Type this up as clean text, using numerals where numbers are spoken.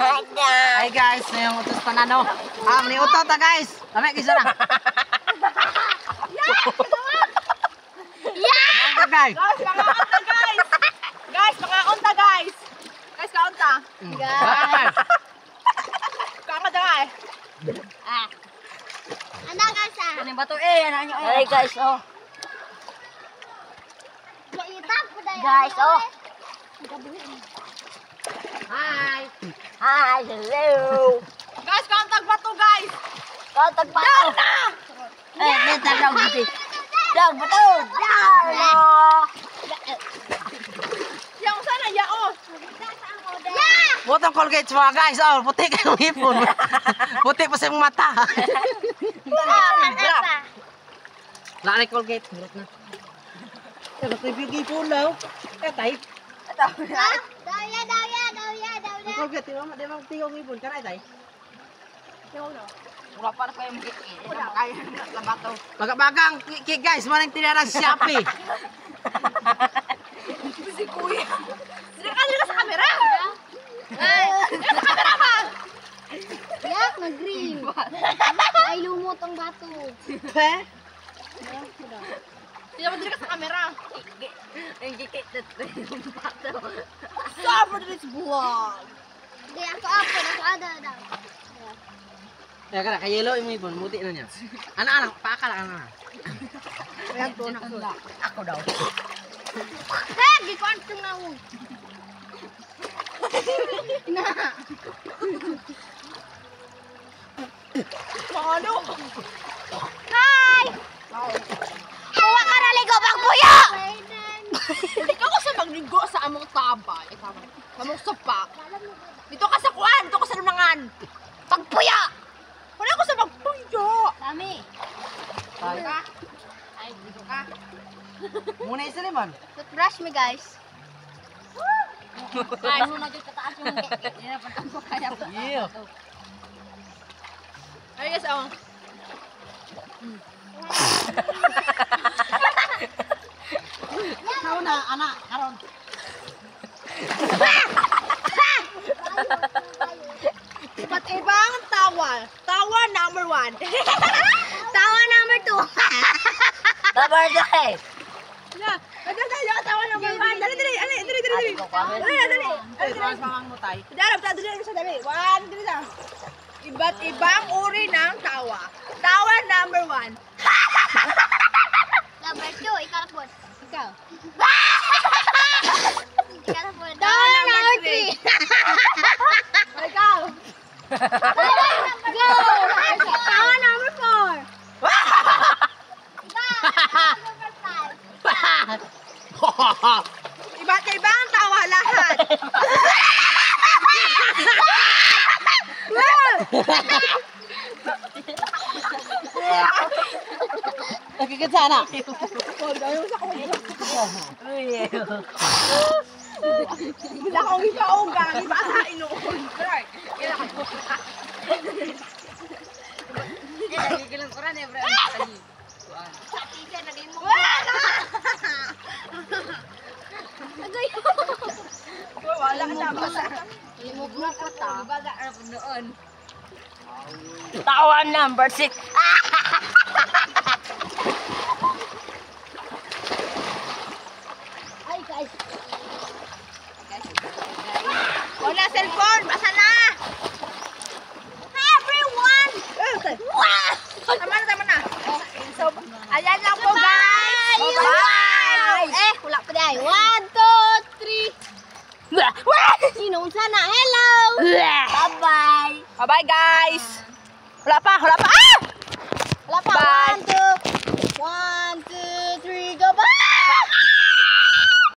Hi guys, yung utos panano. Ni utot ta guys. Kami kisa na. Yeah! Guys. Guys, pangaunta guys. Guys, pangaunta guys. Guys, kaunta. Guys. Kaunta guys. Ano guys ah? Ano ba to ano nyo Hi guys oh. Guys oh. Hi. Hi, hello. Guys, kauntag ba to guys? Kauntag ba to? Beta daw giti. Daw ba to? Yang sana yao. Botong Colgate semua guys. Oh, puti kayak ngipun. Puti pa sa mata. Lari Colgate murot na. Pero review gipon daw. Tay. Daya. Colgate di mo tingog ngipun kana tay. Wala pa na kayo magkikita. Wala kaya na bato. Bagang guys, manang tinarang Shopee. Si kuya. Sila ka sa kamera. Sa kamera ba? Yak, nag-green. Ay, lumot ang bato. He? Sila mo dito ka sa kamera. Ang gigit na yung bato. Stop for this vlog. Hindi, ako ada. Ya kana kay yellow imo ibon, muti na niya. Anak-anak, paakala ka na. Ayan to, ako daw. Hey, gikuan itong naong. Ano? Hi! Kuha ka na ligo bang puyo! Hindi ka ko sa magligo sa among tabay. Among sapa. Dito ka sa kuan, dito ka sa lunangan. Pagpuyo! Wala ko sa magpuyo. Kami. Ka? Ay, dito ka. Muna isa limon. Toothbrush me guys. Guys, muna dito kataas yung yan ang pagkampo kaya pa. Yeah. Ay, guys, oh. Kau na anak karon. Iba't ibang tawa. Tawa number 1. Tawa number 2. Number 2. Yeah. Dali, tawa number 1. Dali. Dali. Mas mamang mo tay. Dali. 1, dali na. Iba't ibang uri ng tawa. Tawa number 1. Number 2, ikalapon. Ikaw. Ikalapon. Tawa number 3. Ikaw. Go! Tawa number 4. Iba't ibang tawa lahat. Nakikita sana. Bila akong ipauga, di ba sa inuon? Right. Nagigilang oran eh, bro. Wala ka na basa. Tawa number 6. Hi guys. Wala cellphone, basa na. Everyone. Wow! Tama na. So, ayan lang po guys. Bye! Eh, wala pa day. 1, 2, 3. Sino sana? Hello! Bye-bye! Bye-bye guys. Wala pa.